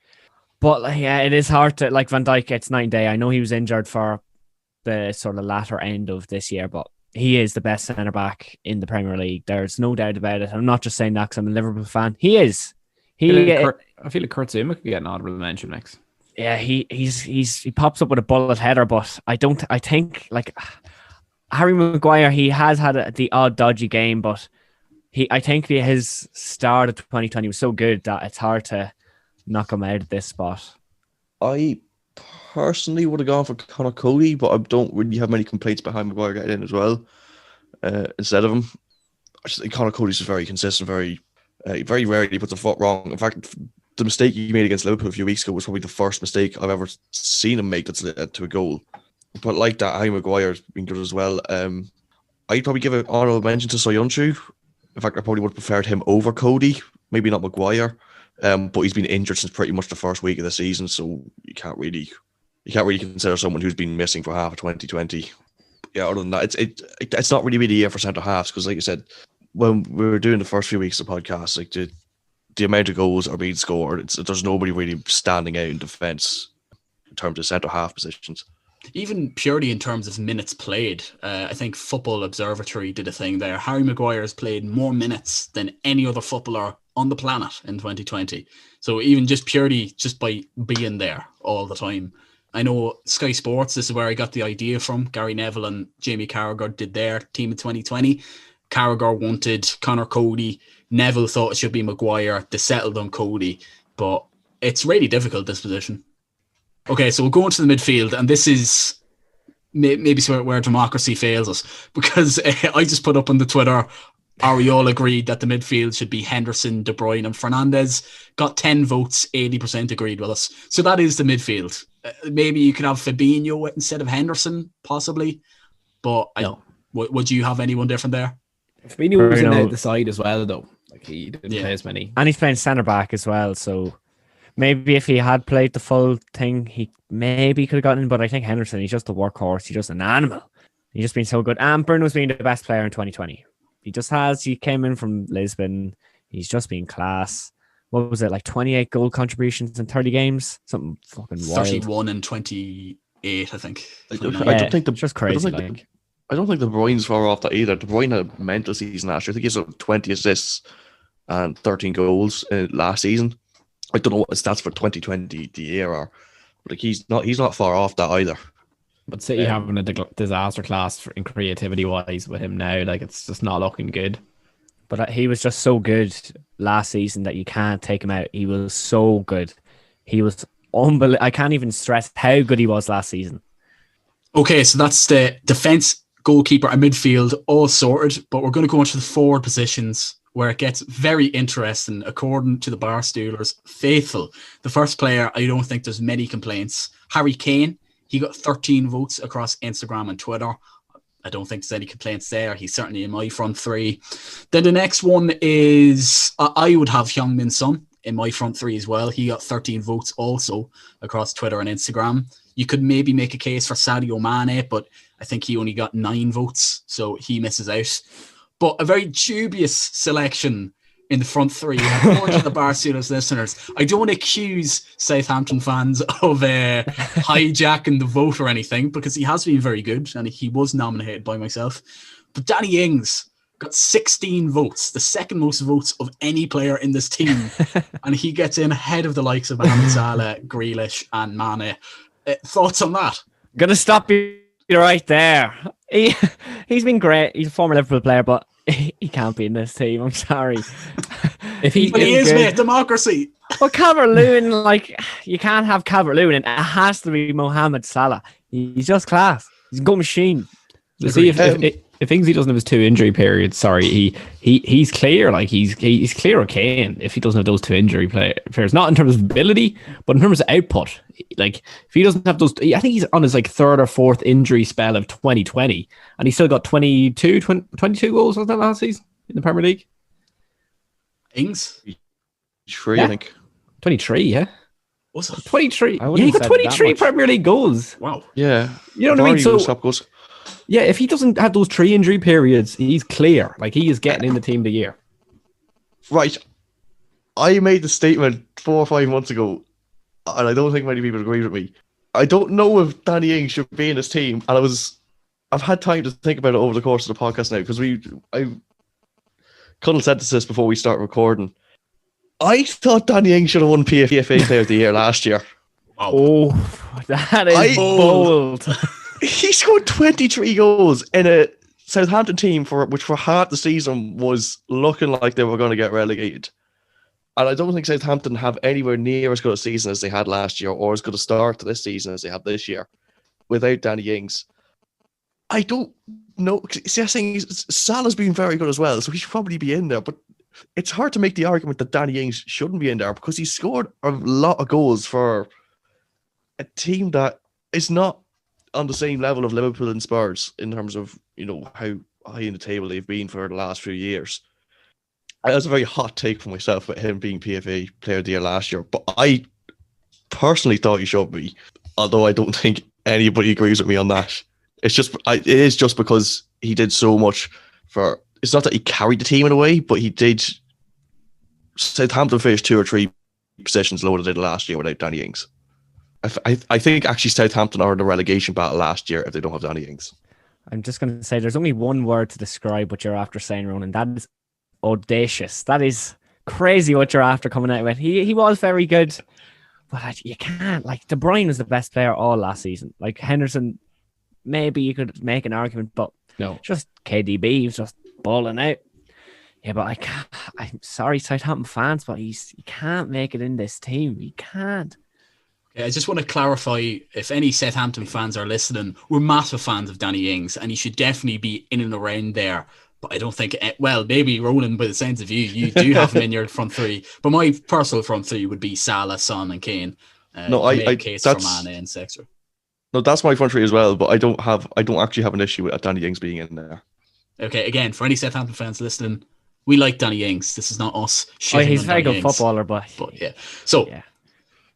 But like, yeah, it is hard to, like Van Dijk, it's night and day. I know he was injured for the sort of latter end of this year, but he is the best centre back in the Premier League. There's no doubt about it. I'm not just saying that because I'm a Liverpool fan. He is. I feel like Kurt Zuma could get an honourable mention next. Yeah, he pops up with a bullet header, but I think like Harry Maguire, he has had the odd dodgy game, but I think his start of 2020 was so good that it's hard to knock him out of this spot. I personally would have gone for Connor Cody, but I don't really have many complaints behind Maguire getting in as well. Instead of him, I just think Connor Cody's very consistent, very rarely puts a foot wrong. In fact, the mistake he made against Liverpool a few weeks ago was probably the first mistake I've ever seen him make that's led to a goal. But like that, Harry Maguire's been good as well. I'd probably give an honourable mention to Soyuncu. In fact, I probably would have preferred him over Cody, maybe not Maguire. But he's been injured since pretty much the first week of the season, so you can't really consider someone who's been missing for half of 2020. Yeah, other than that, it's not really a year for centre halves because, like I said, when we were doing the first few weeks of the podcast, like the amount of goals are being scored, there's nobody really standing out in defence in terms of centre half positions. Even purely in terms of minutes played, I think Football Observatory did a thing there. Harry Maguire has played more minutes than any other footballer on the planet in 2020. So even just purely by being there all the time. I know Sky Sports, this is where I got the idea from. Gary Neville and Jamie Carragher did their team in 2020. Carragher wanted Connor Cody. Neville thought it should be Maguire. They settled on Cody. But it's really difficult, this position. Okay, so we'll go into the midfield, and this is maybe where democracy fails us, because I just put up on the Twitter are we all agreed that the midfield should be Henderson, De Bruyne and Fernandes? Got 10 votes, 80% agreed with us. So that is the midfield. Maybe you could have Fabinho instead of Henderson, possibly. But No. Would you have anyone different there? Fabinho was in the side as well, though. Like, he didn't play as many. And he's playing centre-back as well, so maybe if he had played the full thing, he maybe could have gotten in. But I think Henderson, he's just a workhorse. He's just an animal. He's just been so good. And Bruno's been the best player in 2020. He just has. He came in from Lisbon. He's just been class. What was it, like 28 goal contributions in 30 games? Something fucking wild. 31 and 28, I think. I don't think just crazy. I don't think De Bruyne's far off that either. De Bruyne had a mental season last year. I think he's 20 assists and 13 goals last season. I don't know what his stats for 2020 the year are, but like he's not far off that either. But City having a disaster class in creativity wise with him now, like it's just not looking good. But he was just so good last season that you can't take him out. He was so good. He was unbelievable. I can't even stress how good he was last season. Okay, so that's the defence, goalkeeper and midfield all sorted, but we're going to go on to the forward positions where it gets very interesting according to the Barstoolers faithful. The first player, I don't think there's many complaints. Harry Kane. He got 13 votes across Instagram and Twitter. I don't think there's any complaints there. He's certainly in my front three. Then the next one is, I would have Heung-min Son in my front three as well. He got 13 votes also across Twitter and Instagram. You could maybe make a case for Sadio Mane, but I think he only got 9 votes, so he misses out. But a very dubious selection in the front three. According to the Barstoolers listeners, I don't want to accuse Southampton fans of hijacking the vote or anything, because he has been very good and he was nominated by myself. But Danny Ings got 16 votes, the second most votes of any player in this team. And he gets in ahead of the likes of Mohamed Salah, Grealish and Mane. Thoughts on that? Gonna stop you right there. He's been great. He's a former Liverpool player, but he can't be in this team. I'm sorry. But he is, mate. Democracy. Well, Calvert-Lewin, like, you can't have Calvert-Lewin, and it has to be Mohamed Salah. He's just class. He's a good machine. See, if Ingsy doesn't have his 2 injury periods, sorry, he's clear. Like he's clear of Kane if he doesn't have those 2 injury players. Not in terms of ability, but in terms of output. Like if he doesn't have those, I think he's on his like 3rd or 4th injury spell of 2020, and he still got 22 goals, wasn't that last season in the Premier League? Ings? 3, yeah. I think. 23, yeah. What's that? 23. Yeah, he got 23 Premier League goals. Wow. Yeah. You know what I mean? So goals. Yeah, if he doesn't have those 3 injury periods, he's clear. Like he is getting in the team of the year. Right. I made the statement 4 or 5 months ago, and I don't think many people agree with me. I don't know if Danny Ings should be in his team, and I've had time to think about it over the course of the podcast now, because Cunnell said this before we start recording. I thought Danny Ings should have won PFA Player of the Year last year. Wow. Oh, that is bold. He scored 23 goals in a Southampton team which for half the season was looking like they were going to get relegated. And I don't think Southampton have anywhere near as good a season as they had last year, or as good a start to this season as they have this year without Danny Ings. I don't know. See, I'm saying Salah's been very good as well, so he should probably be in there. But it's hard to make the argument that Danny Ings shouldn't be in there, because he scored a lot of goals for a team that is not on the same level of Liverpool and Spurs in terms of, how high in the table they've been for the last few years. That's a very hot take for myself with him being PFA Player of the Year last year, but I personally thought he should be, although I don't think anybody agrees with me on that. It is just because he did so much for. It's not that he carried the team in a way, but he did. Southampton finished 2 or 3 positions lower than they did last year without Danny Ings. I think actually Southampton are in the relegation battle last year if they don't have Danny Ings. I'm just going to say there's only one word to describe what you're after saying, Ronan. That is audacious. That is crazy what you're after coming out with. He was very good, but you can't. Like, De Bruyne was the best player all last season. Like, Henderson, maybe you could make an argument, but no, just KDB was just balling out. Yeah, but I can't. I'm sorry, Southampton fans, but he can't make it in this team. He can't. I just want to clarify, if any Southampton fans are listening, we're massive fans of Danny Ings, and he should definitely be in and around there But I don't think, well, maybe Ronan, by the sense of you do have him in your front three. But my personal front three would be Salah, Son, and Kane. No, I make a case for Mane and Sexter. No, that's my front three as well. But I don't actually have an issue with Danny Ings being in there. Okay, again, for any Southampton fans listening, we like Danny Ings. This is not us. He's a very good footballer, but yeah. So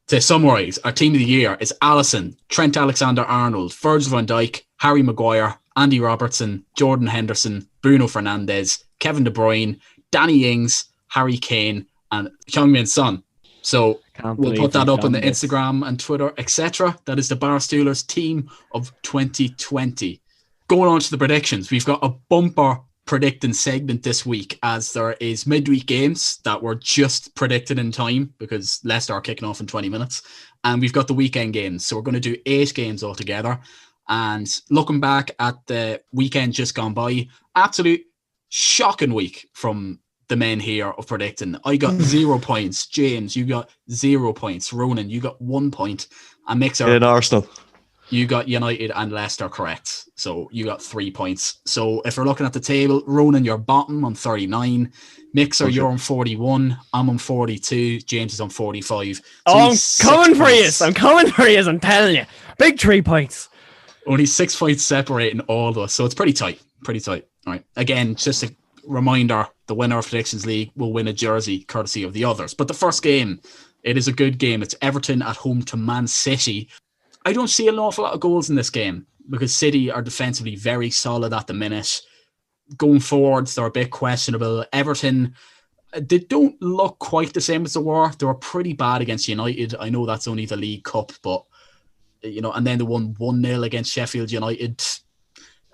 to summarise, our team of the year is Alisson, Trent Alexander-Arnold, Virgil van Dijk, Harry Maguire, Andy Robertson, Jordan Henderson, Bruno Fernandes, Kevin De Bruyne, Danny Ings, Harry Kane, and Heung-min Son. So we'll put that up on the Instagram and Twitter, etc. That is the Barstoolers team of 2020. Going on to the predictions, we've got a bumper predicting segment this week, as there is midweek games that were just predicted in time because Leicester are kicking off in 20 minutes. And we've got the weekend games. So we're going to do 8 games altogether. And looking back at the weekend just gone by, absolute shocking week from the men here of predicting. I got 0 points. James, you got 0 points. Ronan, you got 1 point. And Mixer, in Arsenal, you got United and Leicester correct. So you got 3 points. So if we're looking at the table, Ronan, you're bottom on 39. Mixer, you're on 41. I'm on 42. James is on 45. So I'm coming for you. I'm coming for you, I'm telling you. Big 3 points. Only 6 points separating all of us. So it's pretty tight. Pretty tight. All right. Again, just a reminder, the winner of Predictions League will win a jersey courtesy of the others. But the first game, it is a good game. It's Everton at home to Man City. I don't see an awful lot of goals in this game because City are defensively very solid at the minute. Going forwards, they're a bit questionable. Everton, they don't look quite the same as they were. They were pretty bad against United. I know that's only the League Cup, but, and then they won 1-0 against Sheffield United.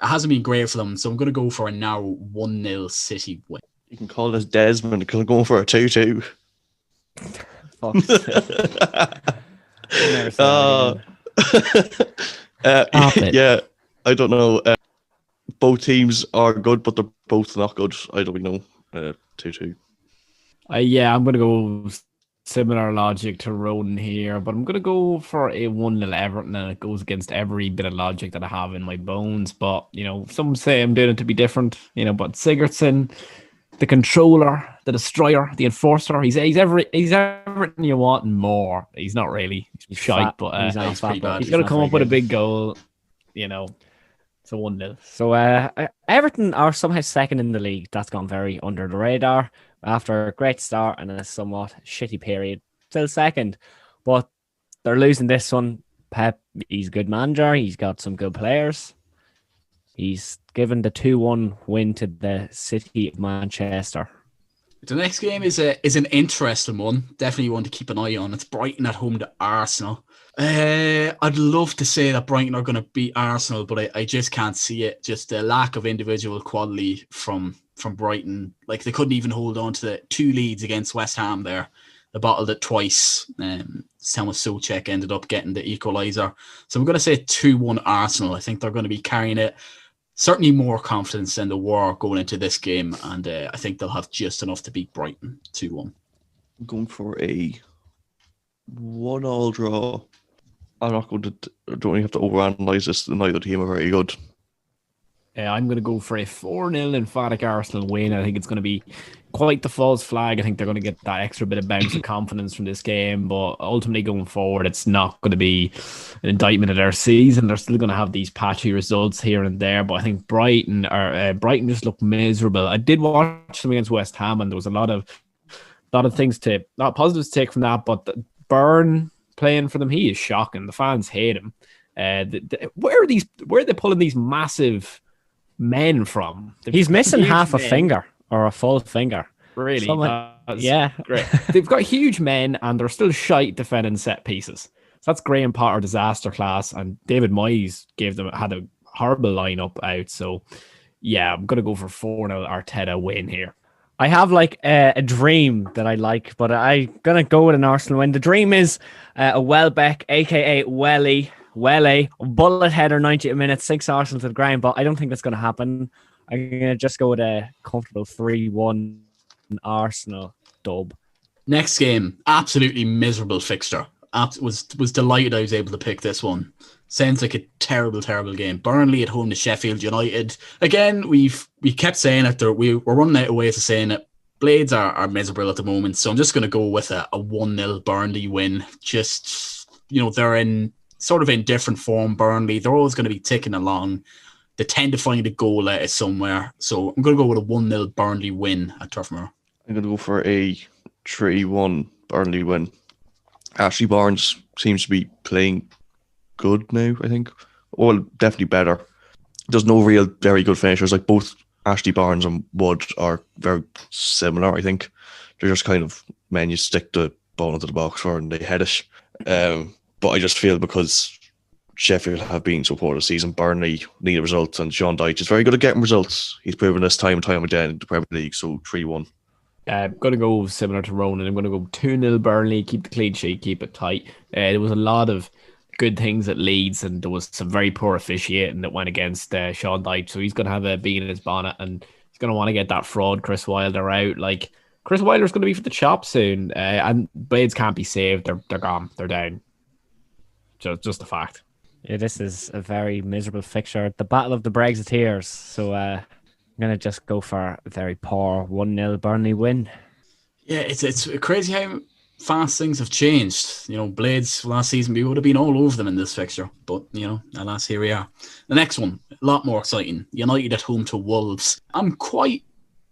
It hasn't been great for them, so I'm going to go for a narrow 1-0 City win. You can call this Desmond because I'm going for a 2-2. Yeah, I don't know. Both teams are good, but they're both not good. I don't know. 2-2. I'm going to go similar logic to Ronan here, but I'm going to go for a 1-0 Everton, and it goes against every bit of logic that I have in my bones. But, some say I'm doing it to be different, but Sigurdsson, the controller, the destroyer, the enforcer, he's everything you want and more. He's not really. He's shite, but he's pretty bad. He's going to come up with a big goal, It's a 1-0. So Everton are somehow second in the league. That's gone very under the radar after a great start and a somewhat shitty period. Still second, but they're losing this one. Pep, he's a good manager. He's got some good players. He's given the 2-1 win to the City of Manchester. The next game is an interesting one. Definitely one to keep an eye on. It's Brighton at home to Arsenal. I'd love to say that Brighton are going to beat Arsenal, but I just can't see it. Just the lack of individual quality from Brighton. Like, they couldn't even hold on to the 2 leads against West Ham there. They bottled it twice. Thomas Soucek ended up getting the equaliser. So I'm going to say 2-1 Arsenal. I think they're going to be carrying it. Certainly more confidence than they were going into this game. And I think they'll have just enough to beat Brighton 2-1. I'm going for a 1-1 draw. I'm not going to. Don't even have to overanalyze this. Neither team are very good. I'm going to go for a 4-0 emphatic Arsenal win. I think it's going to be quite the false flag. I think they're going to get that extra bit of bounce of confidence from this game. But ultimately going forward, it's not going to be an indictment of their season. They're still going to have these patchy results here and there. But I think Brighton just look miserable. I did watch them against West Ham, and there was a lot of things to, not positives to take from that. But Burn playing for them, he is shocking. The fans hate him. Where are they pulling these massive men from? He's missing half a finger or a full finger. Really? Yeah. Great. They've got huge men and they're still shite defending set pieces. So that's Graham Potter disaster class, and David Moyes had a horrible lineup out. So yeah, I'm gonna go for 4-0 Arteta win here. I have a dream that I like, but I'm going to go with an Arsenal win. The dream is a Welbeck, a.k.a. Welly, bullet header 90 minutes, 6 Arsenal to the ground, but I don't think that's going to happen. I'm going to just go with a comfortable 3-1 Arsenal dub. Next game, absolutely miserable fixture. Was delighted I was able to pick this one. Sounds like a terrible, terrible game. Burnley at home to Sheffield United. Again, we kept saying it. We're running out of ways of saying it. Blades are miserable at the moment, so I'm just going to go with a 1-0 Burnley win. Just, they're in different form, Burnley. They're always going to be ticking along. They tend to find a goal out of somewhere. So I'm going to go with a 1-0 Burnley win at Turf Moor. I'm going to go for a 3-1 Burnley win. Ashley Barnes seems to be playing good now, I think. Well, definitely better. There's no real very good finishers. Like both Ashley Barnes and Wood are very similar, I think. They're just kind of men you stick the ball into the box for and they head it. But I just feel because Sheffield have been so poor this season, Burnley need a result, and Sean Dyche is very good at getting results. He's proven this time and time again in the Premier League, so 3-1. I'm going to go similar to Ronan. I'm going to go 2-0 Burnley, keep the clean sheet, keep it tight. There was a lot of good things at Leeds, and there was some very poor officiating that went against Sean Dyche, so he's going to have a bee in his bonnet, and he's going to want to get that fraud Chris Wilder out. Like, Chris Wilder's going to be for the chop soon, and Blades can't be saved. They're gone. They're down. Just a fact. Yeah, this is a very miserable fixture. The battle of the Brexiteers. So I'm going to just go for a very poor 1-0 Burnley win. Yeah, it's crazy how fast things have changed. Blades last season, we would have been all over them in this fixture. But, alas, here we are. The next one, a lot more exciting. United at home to Wolves. I'm quite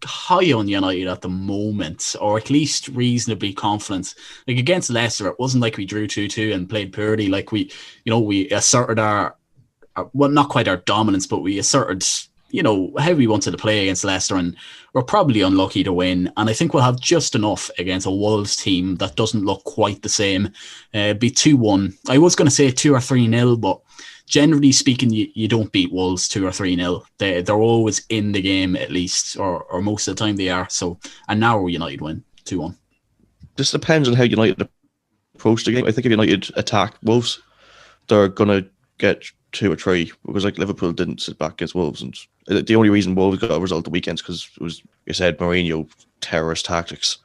high on United at the moment, or at least reasonably confident. Like against Leicester, it wasn't like we drew 2-2 and played poorly. Like we asserted our well, not quite our dominance, but we asserted how we wanted to play against Leicester, and we're probably unlucky to win. And I think we'll have just enough against a Wolves team that doesn't look quite the same. Be 2-1. I was going to say 2 or 3-0, but generally speaking, you don't beat Wolves 2 or 3-0. They're always in the game at least, or most of the time they are. So, and now United win 2-1. This depends on how United approach the game. I think if United attack Wolves, they're gonna get 2 or 3 because like Liverpool didn't sit back against Wolves, and the only reason Wolves got a result the weekends because it was, you said, Mourinho terrorist tactics.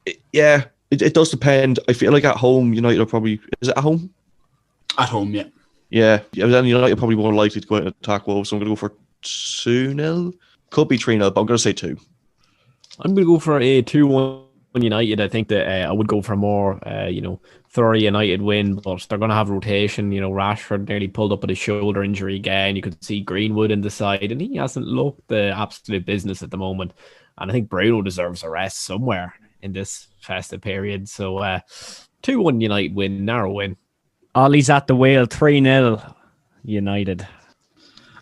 It does depend. I feel like at home United are probably, is it at home? At home, yeah. Yeah, then United are probably more likely to go out and attack Wolves, so I'm going to go for 2-0. Could be 3-0, but I'm going to say 2. I'm going to go for a 2-1 United. I think that I would go for a more, thorough United win, but they're going to have rotation. Rashford nearly pulled up with a shoulder injury again. You could see Greenwood in the side, and he hasn't looked the absolute business at the moment. And I think Bruno deserves a rest somewhere in this festive period. So 2-1 United win, narrow win. Ollie's at the wheel, 3-0 United.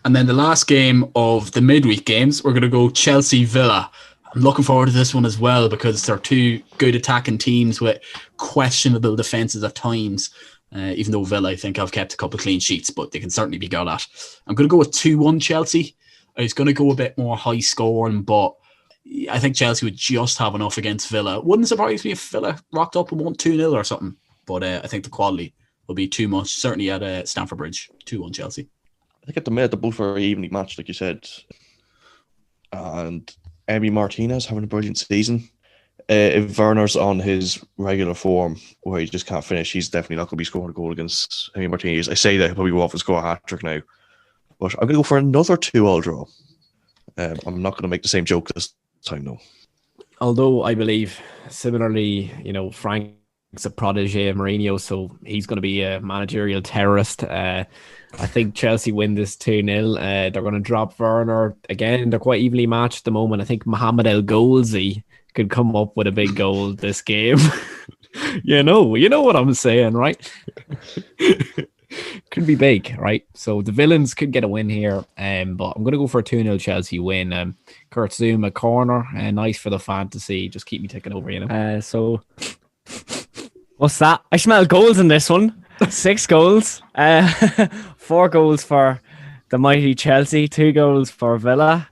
And then the last game of the midweek games, we're going to go Chelsea-Villa. I'm looking forward to this one as well because they're two good attacking teams with questionable defences at times. Even though Villa, I think, have kept a couple of clean sheets, but they can certainly be got at. I'm going to go with 2-1 Chelsea. I was going to go a bit more high scoring, but I think Chelsea would just have enough against Villa. Wouldn't surprise me if Villa rocked up and won 2-0 or something, but I think the quality will be too much, certainly at Stamford Bridge. 2-1 Chelsea. I think at the minute they're both very evenly matched, like you said. And Emi Martinez having a brilliant season. If Werner's on his regular form where he just can't finish, he's definitely not going to be scoring a goal against Emi Martinez. I say that he'll probably go off and score a hat-trick now. But I'm going to go for another 2-2 draw. I'm not going to make the same joke this time, though. Although I believe, similarly, Frank's a protege of Mourinho, so he's going to be a managerial terrorist. I think Chelsea win this 2-0. They're going to drop Werner. Again, they're quite evenly matched at the moment. I think Mohamed El Gholzi could come up with a big goal this game. you know what I'm saying, right? Could be big, right? So the villains could get a win here, but I'm going to go for a 2-0 Chelsea win. Kurt Zouma corner, nice for the fantasy. Just keep me ticking over, So what's that? I smell goals in this one. 6 goals. 4 goals for the mighty Chelsea. 2 goals for Villa.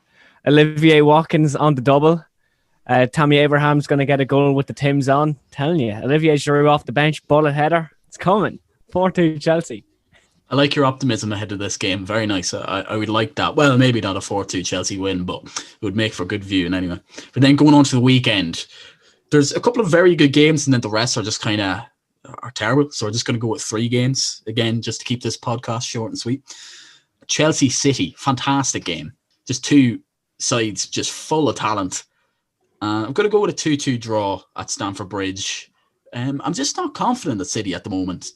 Olivier Watkins on the double. Tammy Abraham's going to get a goal with the Tims on. Telling you, Olivier Giroud off the bench, bullet header. It's coming. 4-2 Chelsea. I like your optimism ahead of this game. Very nice. I would like that. Well, maybe not a 4-2 Chelsea win, but it would make for good viewing anyway. But then going on to the weekend, there's a couple of very good games, and then the rest are just kind of are terrible. So we're just going to go with 3 games again, just to keep this podcast short and sweet. Chelsea City, fantastic game. Just 2 sides just full of talent. I'm going to go with a 2-2 draw at Stamford Bridge. I'm just not confident at City at the moment,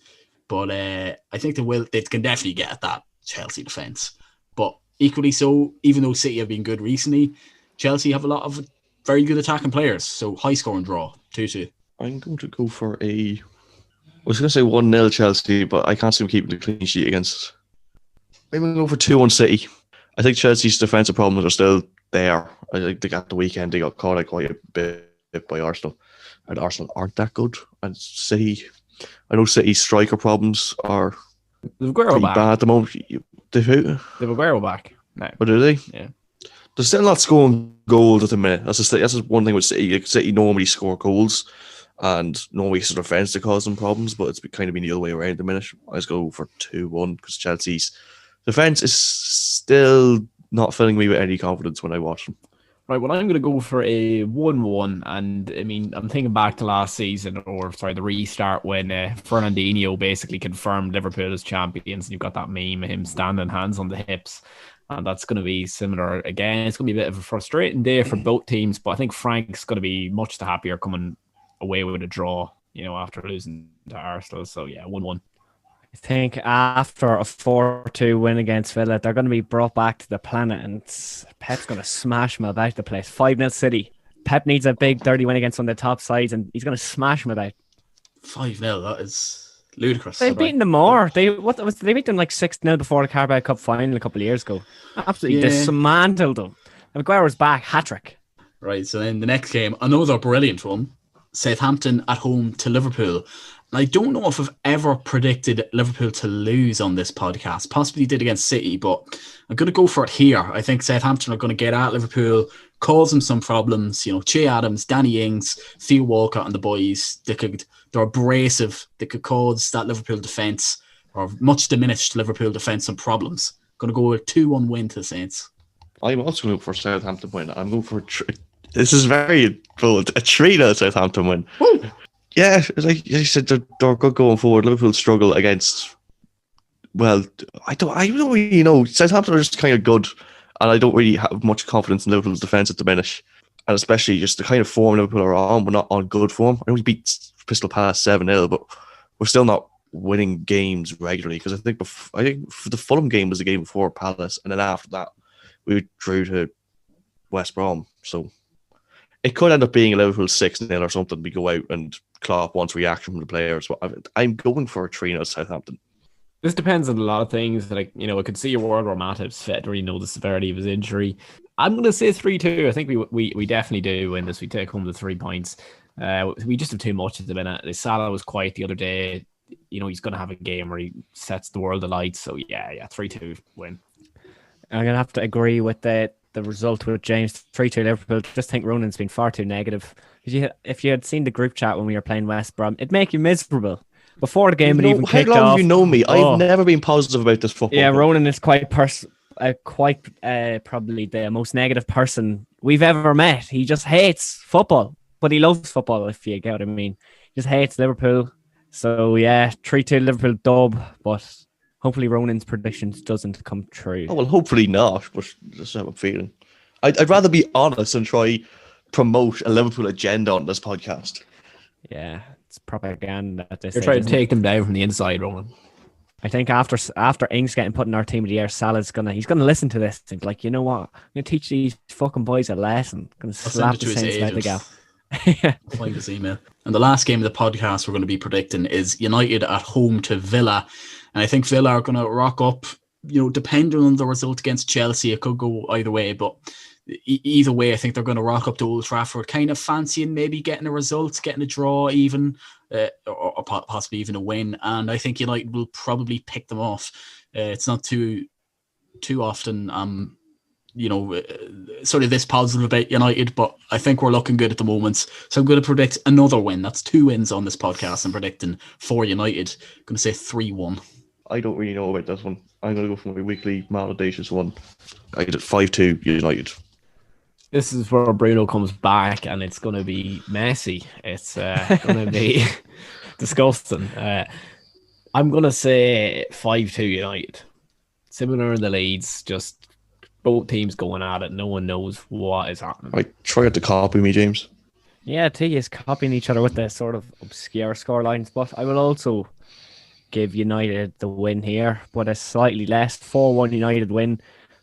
but I think they can definitely get at that Chelsea defence. But equally so, even though City have been good recently, Chelsea have a lot of very good attacking players. So high scoring draw, 2-2. I'm going to go for I was going to say 1-0 Chelsea, but I can't see them keeping the clean sheet against. Maybe I'm going to go for 2-1 City. I think Chelsea's defensive problems are still there. I think they got the weekend, they got caught out quite a bit by Arsenal. And Arsenal aren't that good. And City, I know City's striker problems are pretty bad at the moment. They've who? They've Aguero back. No. But do they? Yeah. They're still not scoring goals at the minute. That's just one thing with City. City normally score goals and normally it's the defence that cause them problems, but it's kind of been the other way around at the minute. I just go for 2-1 because Chelsea's defence is still not filling me with any confidence when I watch them. Right, well, I'm going to go for a 1-1. And I mean, I'm thinking back to last season, the restart when Fernandinho basically confirmed Liverpool as champions. And you've got that meme of him standing hands on the hips. And that's going to be similar again. It's going to be a bit of a frustrating day for both teams, but I think Frank's going to be much the happier coming away with a draw, after losing to Arsenal. So yeah, 1-1. I think after a 4-2 win against Villa, they're going to be brought back to the planet and Pep's going to smash them about the place. 5-0 City. Pep needs a big 30 win against one of the top sides and he's going to smash them about. 5-0, that is ludicrous. They've beaten them more. They beat them like 6-0 before the Carabao Cup final a couple of years ago. Absolutely dismantled them. And Aguero's back, hat-trick. Right, so then the next game, another brilliant one. Southampton at home to Liverpool. And I don't know if I've ever predicted Liverpool to lose on this podcast. Possibly did against City, but I'm going to go for it here. I think Southampton are going to get at Liverpool, cause them some problems. Che Adams, Danny Ings, Theo Walcott and the boys, they're abrasive. They could cause that Liverpool defence, or much diminished Liverpool defence, some problems. Going to go with a 2-1 win to the Saints. I'm also going for Southampton win. I'm going for this is very bold. A 3-0 Southampton win. Woo! Yeah, like you said, they're good going forward. Liverpool struggle against. Well, I don't really know. Southampton are just kind of good, and I don't really have much confidence in Liverpool's defence at the minute, and especially just the kind of form Liverpool are on. We're not on good form. I know we beat Crystal Palace 7-0, but we're still not winning games regularly. Because I think the Fulham game was the game before Palace, and then after that we drew to West Brom. So it could end up being a Liverpool 6-0 or something. We go out and Klopp wants reaction from the players. But I'm going for a 3-0 Southampton. This depends on a lot of things. Like, I could see a world where Matip's fit, or the severity of his injury. I'm going to say 3-2. I think we definitely do win this. We take home the 3 points. We just have too much at the minute. Salah was quiet the other day. He's going to have a game where he sets the world alight. So yeah, 3-2 win. I'm going to have to agree with the result with James. 3-2 Liverpool. Just think Ronan's been far too negative. If you had seen the group chat when we were playing West Brom, it'd make you miserable. Before the game had even kicked off. How long have you known me? I've never been positive about this football. Yeah, Ronan is quite probably the most negative person we've ever met. He just hates football, but he loves football, if you get what I mean. He just hates Liverpool. So yeah, 3-2 Liverpool dub, but hopefully Ronan's predictions doesn't come true. Oh, well, hopefully not, but that's how I'm feeling. I'd rather be honest and try promote a Liverpool agenda on this podcast. Yeah, it's propaganda at this You're trying to take them down from the inside, Ronan. I think after Ings getting put in our team of the year, Salah's he's gonna listen to this and be like, you know what? I'm gonna teach these fucking boys a lesson. I'm gonna slap the Saints about the gap. Find his email. And the last game of the podcast we're going to be predicting is United at home to Villa. And I think Villa are going to rock up, depending on the result against Chelsea. It could go either way, but either way, I think they're going to rock up to Old Trafford, kind of fancying maybe getting a result, getting a draw even, or possibly even a win. And I think United will probably pick them off. It's not too often, sort of this positive about United, but I think we're looking good at the moment. So I'm going to predict another win. That's 2 wins on this podcast. I'm predicting for United. I'm going to say 3-1. I don't really know about this one. I'm going to go for my weekly malaudacious one. I did 5-2 United. This is where Bruno comes back and it's going to be messy. It's going to be disgusting. I'm gonna say 5-2 United. Similar in the leads, just both teams going at it. No one knows what is happening. Right, try to copy me, James. Yeah, T is copying each other with the sort of obscure scorelines, but I will also give United the win here, but a slightly less 4-1 United win.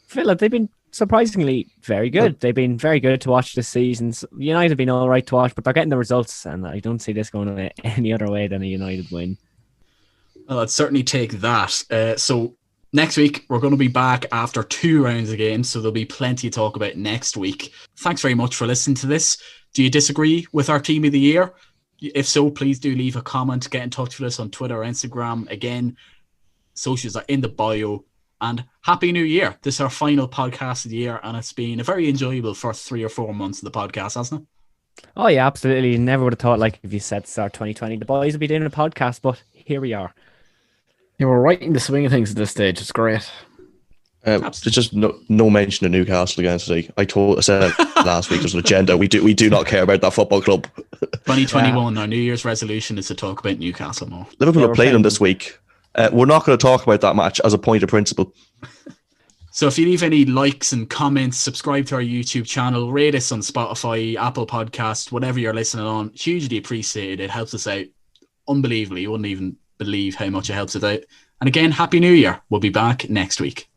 Villa, they've been surprisingly very good. They've been very good to watch this season. United have been all right to watch, but they're getting the results, and I don't see this going any other way than a United win. Well, I'd certainly take that. So next week, we're going to be back after 2 rounds of games, so there'll be plenty to talk about next week. Thanks very much for listening to this. Do you disagree with our team of the year? If so, please do leave a comment. Get in touch with us on Twitter or Instagram. Again, socials are in the bio. And Happy New Year. This is our final podcast of the year, and it's been a very enjoyable first 3 or 4 months of the podcast, hasn't it? Oh, yeah, absolutely. Never would have thought, like, if you said start 2020, the boys would be doing a podcast, but here we are. Yeah, we're right in the swing of things at this stage. It's great. There's just no mention of Newcastle again today. I said last week there's an agenda. We do not care about that football club. 2021, our New Year's resolution is to talk about Newcastle more. Liverpool have played them this week. We're not going to talk about that match as a point of principle. So if you leave any likes and comments, subscribe to our YouTube channel, rate us on Spotify, Apple Podcasts, whatever you're listening on. Hugely appreciated. It helps us out unbelievably. You wouldn't even believe how much it helps us out. And again, Happy New Year. We'll be back next week.